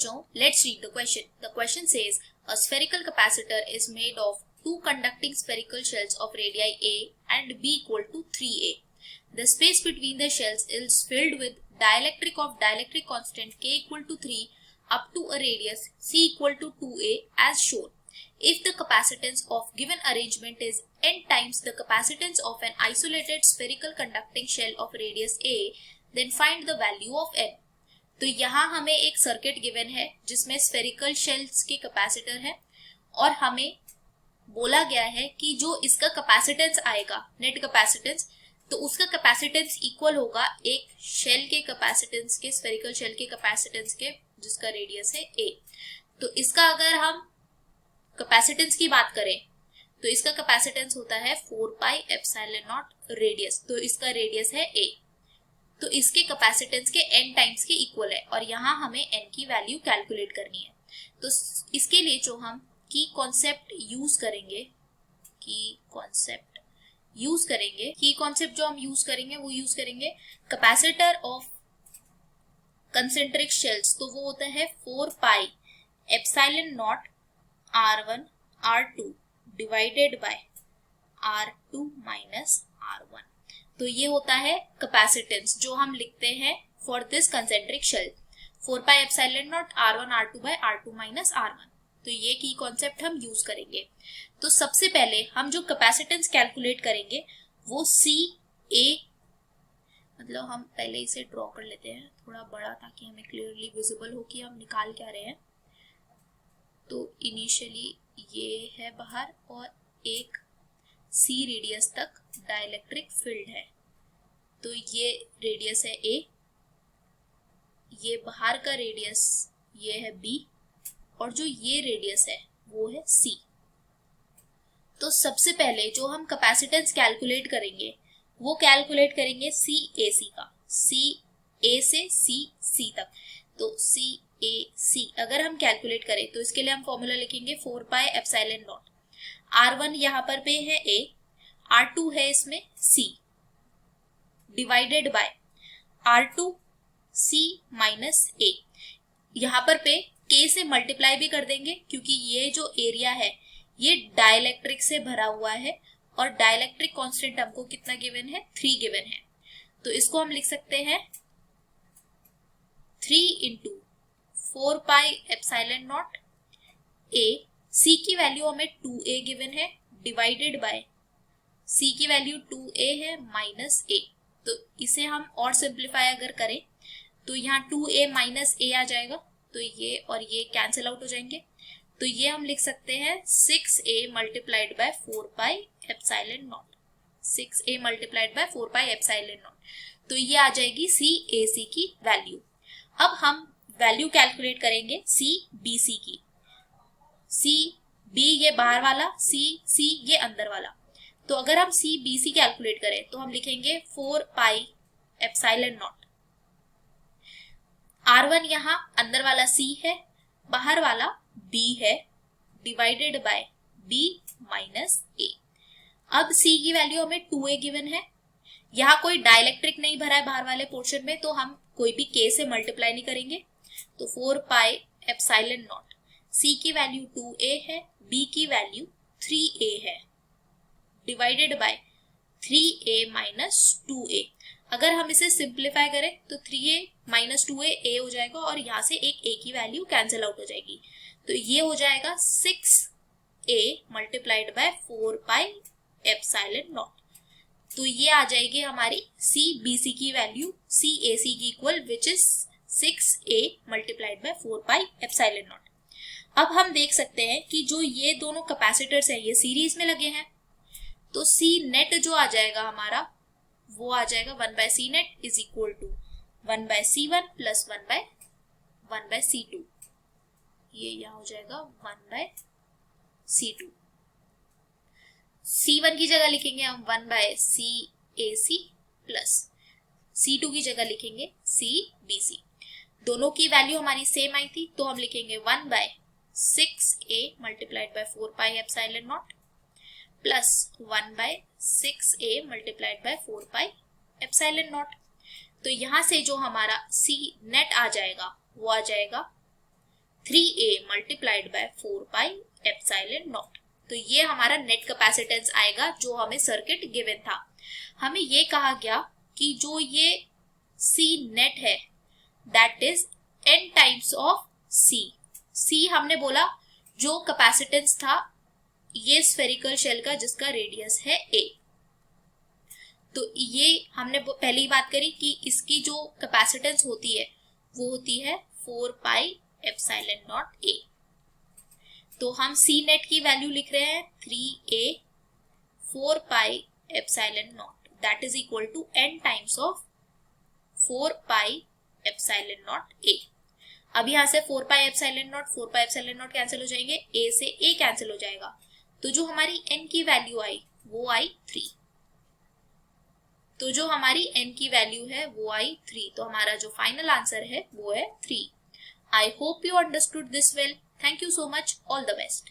बच्चों, let's read the question. The question says a spherical capacitor is made of two conducting spherical shells of radii a and b equal to 3a. The space between the shells is filled with dielectric of dielectric constant k equal to 3 up to a radius c equal to 2a as shown. If the capacitance of given arrangement is n times the capacitance of an isolated spherical conducting shell of radius a, then find the value of n. तो यहाँ हमें एक circuit given है जिसमें spherical shells के capacitor है और हमें बोला गया है कि जो इसका कैपेसिटेंस आएगा, नेट कैपेसिटेंस, तो उसका कैपेसिटेंस इक्वल होगा एक शेल के कैपेसिटेंस के, स्फेरिकल शेल के कैपेसिटेंस के, जिसका रेडियस है a। तो इसका अगर हम कैपेसिटेंस की बात करें तो इसका कैपेसिटेंस होता है 4 पाई एप्सिलॉन नॉट रेडियस, तो इसका रेडियस है a। तो इसके कैपेसिटेंस के n टाइम्स के इक्वल है और यहाँ हमें n की वैल्यू कैलकुलेट करनी है। तो इसके लिए जो हम की कॉन्सेप्ट यूज करेंगे वो यूज करेंगे कैपेसिटर ऑफ कंसेंट्रिक शेल्स। तो वो होता है 4 pi epsilon naught r1 r2 divided by r2 minus r1। तो ये होता है कैपेसिटेंस जो हम लिखते हैं for this concentric shell, 4 pi epsilon naught r1 r2 by r2 minus r1। तो ये की कॉन्सेप्ट हम यूज करेंगे। तो सबसे पहले हम जो कैपेसिटेंस कैलकुलेट करेंगे वो CA, मतलब हम पहले इसे ड्रॉ कर लेते हैं थोड़ा बड़ा ताकि हमें क्लियरली विजिबल हो कि हम निकाल क्या रहे हैं। तो इनिशियली ये है बाहर और एक C रेडियस तक डाइलेक्ट्रिक फील्ड है, तो ये रेडियस है A, ये बाहर का रेडियस ये है B और जो ये रेडियस है वो है C। तो सबसे पहले जो हम कैपेसिटेंस कैलकुलेट करेंगे वो कैलकुलेट करेंगे CAC का, CA से CC तक। तो CAC अगर हम कैलकुलेट करें तो इसके लिए हम फॉर्मूला लिखेंगे 4 पाई एप्सिलॉन नॉट, R1 यहाँ पर पे है A, R2 है इसमें C, divided by R2 C minus A। यहाँ पर पे K से मल्टीप्लाई भी कर देंगे क्योंकि ये जो एरिया है ये डाइलेक्ट्रिक से भरा हुआ है और डाइलेक्ट्रिक कांस्टेंट हमको कितना गिवन है, 3 गिवन है। तो इसको हम लिख सकते हैं 3 into 4 pi epsilon naught A, C की वैल्यू हमें 2A गिवन है, डिवाइडेड बाय C की वैल्यू 2A है माइनस A। तो इसे हम और सिंप्लीफाई अगर करें तो यहाँ 2A माइनस A आ जाएगा, तो ये और ये कैंसिल आउट हो जाएंगे। तो ये हम लिख सकते हैं 6A multiplied by 4 pi epsilon not, 6A multiplied by 4 pi epsilon naught. तो ये आ जाएगी CAC की वैल्यू। अब हम वैल्यू कैलकुलेट करेंगे CBC की, CB ये बाहर वाला, CC ये अंदर वाला। तो अगर हम CBC कैलकुलेट करें तो हम लिखेंगे 4 पाई एप्सिलॉन नॉट, R1 यहाँ अंदर वाला C है, बाहर वाला B है, divided by B minus A। अब C की वैल्यू हमें 2A गिवन है, यहाँ कोई डाइलेक्ट्रिक नहीं भरा है बाहर वाले पोर्शन में, तो हम कोई भी K से मल्टीप्लाई नहीं करेंगे। तो 4 पाई एप्सिलॉन नॉट, C की वैल्यू 2A है, B की वैल्यू 3A है, divided by 3A minus 2A। अगर हम इसे सिंप्लीफाई करें तो 3A माइनस 2A A हो जाएगा और यहाँ से एक A की वैल्यू कैंसिल आउट हो जाएगी। तो ये हो जाएगा 6A multiplied by 4 pi epsilon naught. तो ये आ जाएगी हमारी CBC की वैल्यू CAC की equal, which is 6A multiplied by 4 pi epsilon not. अब हम देख सकते हैं कि जो ये दोनों कैपेसिटर्स हैं ये सीरीज में लगे हैं, तो C नेट जो आ जाएगा हमारा वो आ जाएगा 1 by C net is equal to 1 by C1 plus 1 by C2। ये यहाँ हो जाएगा 1 बाय C2। C1 की जगह लिखेंगे हम 1 बाय CAC प्लस C2 की जगह लिखेंगे CBC। दोनों की वैल्यू हमारी सेम आई थी, तो हम लिखेंगे 1 by 6A multiplied by 4 pi epsilon naught plus 1 by 6A multiplied by 4 pi epsilon naught. तो यहाँ से जो हमारा C नेट आ जाएगा वो आ जाएगा 3a multiplied by 4 pi epsilon naught. तो ये हमारा नेट कैपेसिटेंस आएगा जो हमें सर्किट गिवन था। हमें ये कहा गया कि जो ये C नेट है that is n times of C हमने बोला जो कैपेसिटेंस था ये स्फेरिकल शेल का जिसका रेडियस है a। तो ये हमने पहले ही बात करी कि इसकी जो कैपेसिटेंस होती है वो होती है 4 पाई एप्सिलॉन नॉट a। तो हम C नेट की वैल्यू लिख रहे हैं 3a 4 pi epsilon naught that is equal to n times of 4 pi epsilon naught a। अब यहाँ से 4 पाई एप्सिलॉन नॉट कैंसिल हो जाएंगे, a से a कैंसिल हो जाएगा। तो जो हमारी n की वैल्यू आई वो आई 3। तो जो हमारी n की वैल्यू है वो आई 3। तो हमारा जो फाइनल आंसर है वो है 3। I hope you understood this well. Thank you so much. All the best.